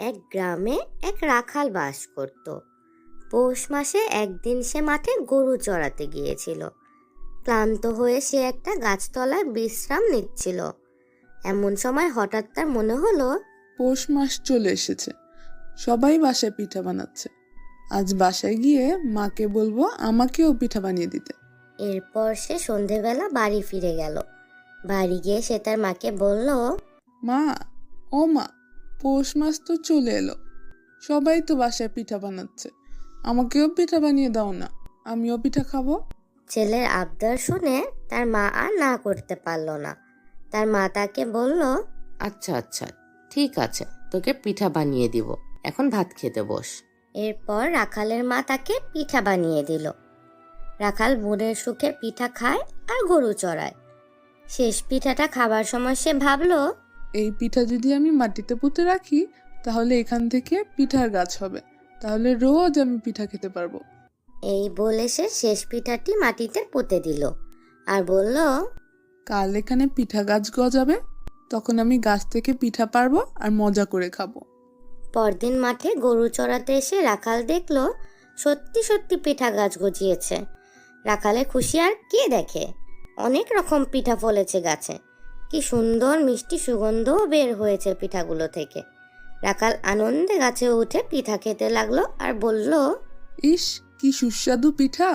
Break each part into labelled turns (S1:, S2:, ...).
S1: এক গ্রামে এক রাখাল বাস করত। পৌষ মাসে একদিন সে মাঠে গরু চড়াতে গিয়েছিল। ক্লান্ত হয়ে সে একটা গাছতলায় বিশ্রাম নিচ্ছিল। এমন সময় হঠাৎ তার মনে হলো,
S2: পৌষ মাস চলে এসেছে, সবাই বাসায় পিঠা বানাচ্ছে। আজ বাসায় গিয়ে মাকে বলবো আমাকেও পিঠা বানিয়ে দিতে।
S1: এরপর সে সন্ধেবেলা বাড়ি ফিরে গেল। বাড়ি গিয়ে সে তার মাকে বলল,
S2: মা, ও মা, পৌষ মাস তো চলে এলো, সবাই তো বাসায় পিঠা বানাচ্ছে, আমাকেও পিঠা বানিয়ে দাও না, আমিও পিঠা খাবো।
S1: ছেলের আবদার শুনে তার মা আর না করতে পারল না। তার মা তাকে বলল,
S3: আচ্ছা আচ্ছা, ঠিক আছে, তোকে পিঠা বানিয়ে দিব, এখন ভাত খেতে বস।
S1: এরপর রাখালের মা তাকে পিঠা বানিয়ে দিল। রাখাল মনের সুখে পিঠা খায় আর গরু চড়ায়। শেষ পিঠাটা খাবার সময় সে ভাবল,
S2: এই পিঠা যদি আমি মাটিতে পুঁতে রাখি তাহলে এখান থেকে পিঠার গাছ হবে, তাহলে রোজ আমি পিঠা খেতে পারবো।
S1: এই বলে সে শেষ পিঠাটি মাটিতে পুঁতে দিল আর বলল,
S2: কাল এখানে পিঠা গাছ গজাবে, তখন আমি গাছ থেকে পিঠা পারবো আর মজা করে খাবো।
S1: পরদিন মাঠে গরু চড়াতে এসে রাখাল দেখলো সত্যি সত্যি পিঠা গাছ গজিয়েছে। রাখালের খুশি আর কে দেখে, অনেক রকম পিঠা ফলেছে গাছে। কি সুন্দর মিষ্টি সুগন্ধও বের হয়েছে পিঠাগুলো থেকে। রাখাল আনন্দে গাছে উঠে পিঠা খেতে লাগলো আর বলল,
S2: ইস, কি সুস্বাদু পিঠা,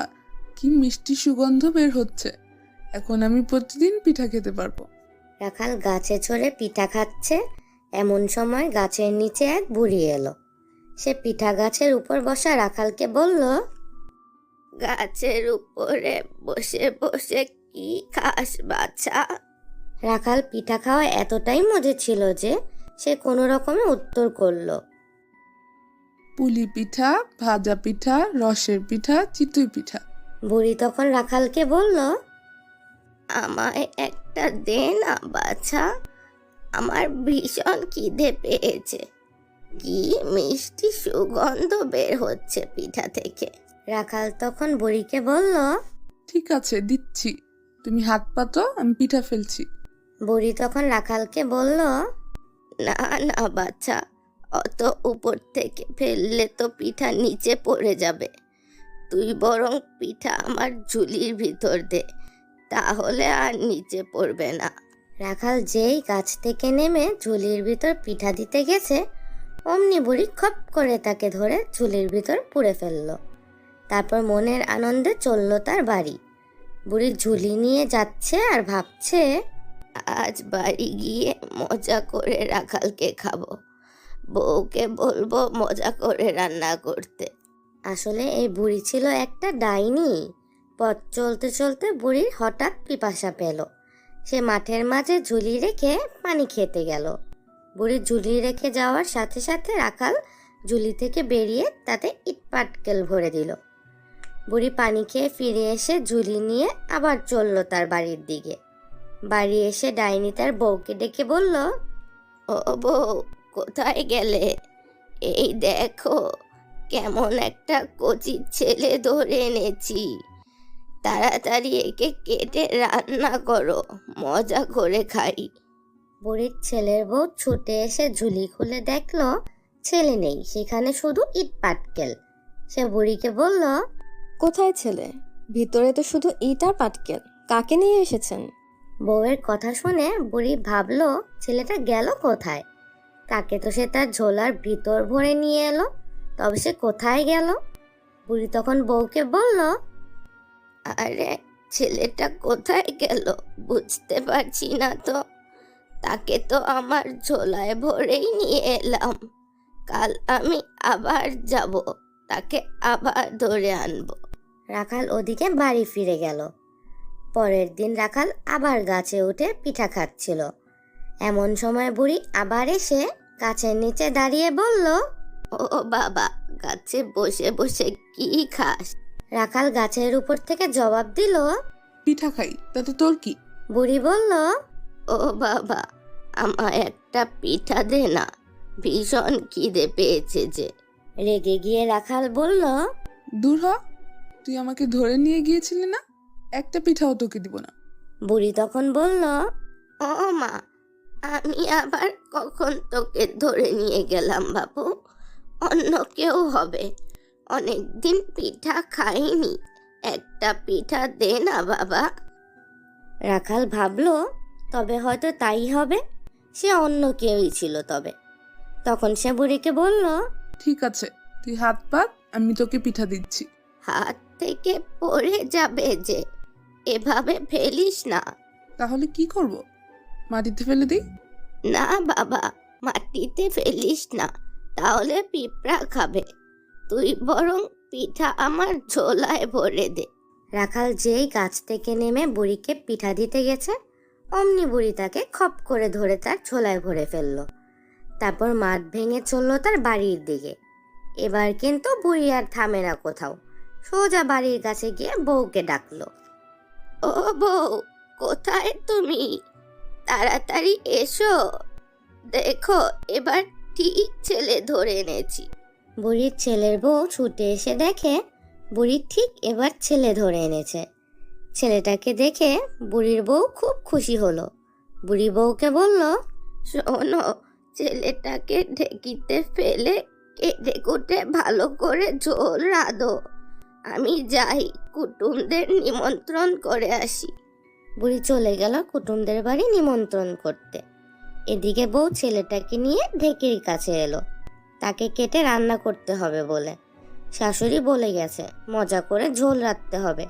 S2: কি মিষ্টি সুগন্ধ বের হচ্ছে, এখন আমি প্রতিদিন পিঠা খেতে পারবো।
S1: রাখাল গাছে চড়ে পিঠা খাচ্ছে। এমন সময় গাছের নিচে এক বুড়ি এলো। সে পিঠা গাছের উপর বসা রাখালকে বলল, গাছের উপরে বসে বসে কি খাস বাছা? রাখাল পিঠা খাওয়া এতটাই মজে ছিল যে সে কোনো রকমে উত্তর করলো,
S2: পুলি পিঠা, ভাজা পিঠা, রসের পিঠা, চিতই পিঠা।
S1: বুড়ি তখন রাখালকে বলল, আমায় একটা দে না বাছা, আমার ভীষণ খিদে পেয়েছে। কি মিষ্টি সুগন্ধ বের হচ্ছে পিঠা থেকে। রাখাল তখন বুড়িকে বলল,
S2: ঠিক আছে, দিচ্ছি, তুমি হাত পাতো, আমি পিঠা ফেলছি।
S1: বুড়ি তখন রাখালকে বলল, না না বাচ্চা, অত উপর থেকে ফেললে তো পিঠা নিচে পড়ে যাবে। তুই বরং পিঠা আমার ঝুলির ভিতর দে, তাহলে আর নিচে পড়বে না। রাখাল যেই গাছ থেকে নেমে ঝুলির ভিতর পিঠা দিতে গেছে, অমনি বুড়ি খপ করে তাকে ধরে ঝুলির ভিতর পুরে ফেলল। তারপর মনের আনন্দে চলল তার বাড়ি। বুড়ি ঝুলি নিয়ে যাচ্ছে আর ভাবছে, আজ বাড়ি গিয়ে মজা করে রাখালকে খাবো, বউকে বলবো মজা করে রান্না করতে। আসলে এই বুড়ি ছিল একটা ডাইনি। পথ চলতে চলতে বুড়ির হঠাৎ পিপাসা পেল। সে মাঠের মাঝে ঝুলি রেখে পানি খেতে গেল। বুড়ি ঝুলি রেখে যাওয়ার সাথে সাথে রাখাল ঝুলি থেকে বেরিয়ে তাতে ইট পাটকেল ভরে দিল। বুড়ি পানি খেয়ে ফিরে এসে ঝুলি নিয়ে আবার চলল তার বাড়ির দিকে। বাড়ি এসে ডাইনি তার বউকে ডেকে বলল, ও বউ, কোথায় গেলে? এই দেখো, কেমন একটা কচি ছেলে ধরে এনেছি, তাড়াতাড়ি একে কেটে রান্না করো, মজা করে খাই। বুড়ির ছেলের বউ ছুটে এসে ঝুলি খুলে দেখলো ছেলে নেই, সেখানে শুধু ইট পাটকেল। সে বুড়িকে বলল,
S4: কোথায় ছেলে? ভিতরে তো শুধু ইট আর পাটকেল, কাকে নিয়ে এসেছেন?
S1: বউয়ের কথা শুনে বুড়ি ভাবলো ছেলেটা গেল কোথায়। তাকে তো সে তার ঝোলার ভিতর ভরে নিয়ে এলো, তবে সে কোথায় গেল? বুড়ি তখন বউকে বলল, আরে ছেলেটা কোথায় গেল বুঝতে পারছি না তো, তাকে তো আমার ঝোলায় ভরেই নিয়ে এলাম। কাল আমি আবার যাব, তাকে আবার ধরে আনবো। রাখাল ওদিকে বাড়ি ফিরে গেল। পরের দিন রাখাল আবার গাছে উঠে পিঠা খাচ্ছিল। এমন সময় বুড়ি আবার এসে গাছের নিচে দাঁড়িয়ে বলল, ও বাবা, গাছে বসে বসে কি খাস? রাখাল গাছের উপর থেকে জবাব দিল,
S2: পিঠা খাই, তাতে তোর কি?
S1: বুড়ি বলল, ও বাবা, আমায় একটা পিঠা দে না, ভীষণ খিদে পেয়েছে যে। রেগে গিয়ে রাখাল বলল,
S2: দূর হ, তুই আমাকে ধরে নিয়ে গিয়েছিলি না, একটা পিঠাও তোকে দিব না।
S1: বুড়ি তখন বলল, ও মা, আমি আবার কখন তোকে ধরে নিয়ে গেলাম বাবু? অন্য কেউ হবে। অনেকদিন পিঠা খাইনি, একটা পিঠা দে না বাবা। রাখাল ভাবলো তবে হয়তো তাই হবে, সে অন্য কেউই ছিল তবে। তখন সে বুড়িকে বলল,
S2: ঠিক আছে, তুই হাত পাত, আমি তোকে পিঠা দিচ্ছি।
S1: হাত থেকে পড়ে যাবে যে, এভাবে ফেলিস না।
S2: তাহলে কি করব? মাটিতে ফেলে দিই?
S1: না বাবা, মাটিতে ফেলিস না, তাহলে পিঁপড়া খাবে। তুই বরং পিঠা আমার ঝোলায় ভরে দে। রাখাল যেই গাছ থেকে নেমে বুড়িকে পিঠা দিতে গেছে, অমনি বুড়ি তাকে খপ করে ধরে তার ঝোলায় ভরে ফেললো। তারপর মাঠ ভেঙে চললো তার বাড়ির দিকে। এবার কিন্তু বুড়ি আর থামে না কোথাও, সোজা বাড়ির কাছে গিয়ে বউকে ডাকলো। ও বউ, কোথায় তুমি? তাড়াতাড়ি এসো, দেখো এবার ঠিক ছেলে ধরে এনেছি। বুড়ির ছেলের বউ ছুটে এসে দেখে বুড়ি ঠিক এবার ছেলে ধরে এনেছে। ছেলেটাকে দেখে বুড়ির বউ খুব খুশি হলো। বুড়ি বউকে বলল, শোনো, ছেলেটাকে ঢেকিতে ফেলে কেটে কুটে ভালো করে ঝোল রাঁধো। আমি যাই কুটুমদের নিমন্ত্রণ করে আসি। বুড়ি চলে গেল কুটুমদের বাড়ি নিমন্ত্রণ করতে। এদিকে বউ ছেলেটাকে নিয়ে ঢেকির কাছে এলো, তাকে কেটে রান্না করতে হবে বলে। শাশুড়ি বলে গেছে মজা করে ঝোল রাখতে হবে,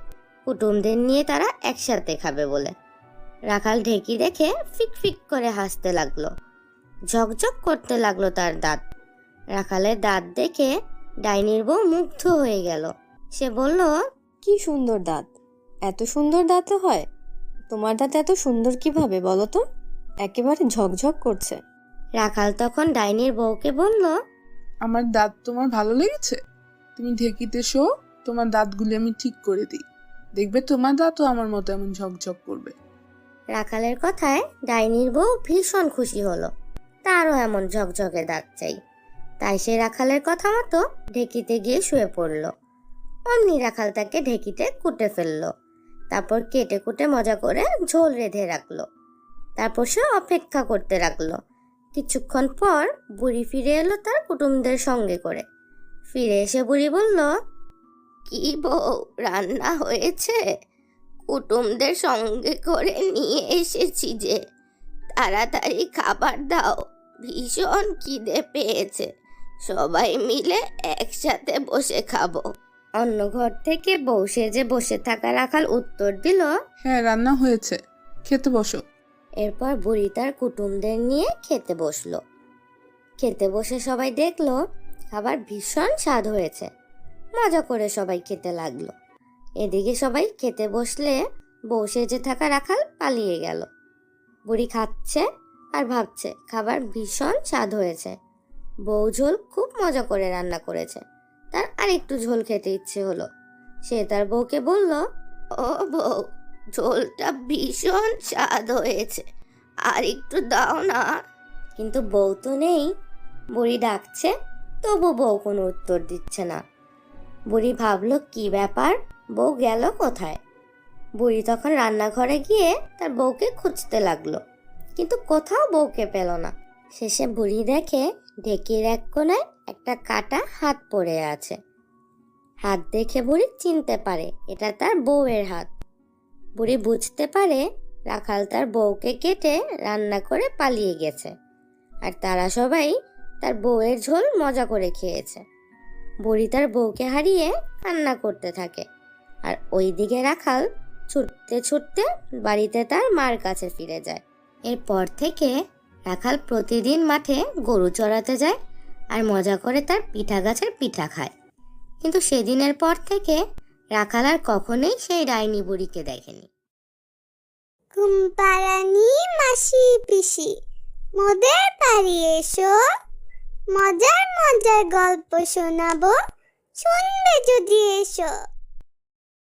S1: কুটুমদের নিয়ে তারা একসাথে খাবে বলে। রাখাল ঢেকি দেখে ফিক ফিক করে হাসতে লাগলো, ঝকঝক করতে লাগলো তার দাঁত। রাখালের দাঁত দেখে ডাইনির বউ মুগ্ধ হয়ে গেল। সে বলল,
S4: কি সুন্দর দাঁত! এত সুন্দর দাঁত হয়? তোমার দাঁত এত সুন্দর কিভাবে বলো তো? একেবারে ঝকঝক করছে।
S1: রাখাল তখন ডাইনির বউকে বলল,
S2: আমার দাঁত তোমার ভালো লেগেছে? তুমি ঢেকিতে শো, তোমার দাঁতগুলি আমি ঠিক করে দিই, দেখবে তোমার দাঁতও আমার মতো এমন ঝকঝক করবে।
S1: রাখালের কথায় ডাইনির বউ ভীষণ খুশি হলো, তারও এমন ঝকঝকে দাঁত চাই। তাই সে রাখালের কথা মতো ঢেকিতে গিয়ে শুয়ে পড়ল। অমনি রাখাল তাকে ঢেকিতে কুটে ফেললো, তারপর কেটে কুটে মজা করে ঝোল রেঁধে রাখলো। তারপর সে অপেক্ষা করতে লাগলো। কিছুক্ষণ পর বুড়ি ফিরে এলো তার কুটুমদের সঙ্গে করে। ফিরে এসে বুড়ি বলল, কি বউ, রান্না হয়েছে? কুটুমদের সঙ্গে করে নিয়ে এসেছি যে, তাড়াতাড়ি খাবার দাও, ভীষণ খিদে পেয়েছে, সবাই মিলে একসাথে বসে খাবো। অন্য ঘর থেকে বউ সেজে বসে থাকা রাখাল উত্তর দিল,
S2: হ্যাঁ, রান্না হয়েছে, খেতে বসো।
S1: এরপর বুড়ি তার কুটুমদের নিয়ে খেতে বসলো। খেতে বসে সবাই দেখলো খাবার ভীষণ স্বাদ হয়েছে। মজা করে সবাই খেতে লাগলো। এদিকে সবাই খেতে বসলে বউ সেজে থাকা রাখাল পালিয়ে গেল। বুড়ি খাচ্ছে আর ভাবছে খাবার ভীষণ স্বাদ হয়েছে, বউ ঝোল খুব মজা করে রান্না করেছে, তার আরেকটু ঝোল খেতে ইচ্ছে হলো। সে তার বউকে বলল, ও বউ, ঝোলটা ভীষণ স্বাদ হয়েছে, আর একটু দাও না। কিন্তু বউ তো নেই। বুড়ি ডাকছে, তবু বউ কোনো উত্তর দিচ্ছে না। বুড়ি ভাবলো কি ব্যাপার, বউ গেল কোথায়? বুড়ি তখন রান্নাঘরে গিয়ে তার বউকে খুঁজতে লাগলো, কিন্তু কোথাও বউকে পেল না। শেষে বুড়ি দেখে ঢেকির এক কোণায় একটা কাটা হাত পড়ে আছে। হাত দেখে বুড়ি চিনতে পারে এটা তার বউয়ের হাত। বুড়ি বুঝতে পারে রাখাল তার বউকে কেটে রান্না করে পালিয়ে গেছে, আর তারা সবাই তার বউয়ের ঝোল মজা করে খেয়েছে। বুড়ি তার বউকে হারিয়ে কান্না করতে থাকে, আর ওইদিকে রাখাল ছুটতে ছুটতে বাড়িতে তার মার কাছে ফিরে যায়। এরপর থেকে রাখাল প্রতিদিন মাঠে গরু চড়াতে যায় আর মজা করে তার পিঠা গাছের পিঠা খায়। কিন্তু সেদিনের পর থেকে রাখাল আর কখনোই সেই ডাইনি বুড়িকে দেখেনি।
S5: ঘুমপাড়ানি মাসি পিসি, মোদের বাড়ি এসো, মজার মজার গল্প শোনাবো, শুনবে যদি এসো।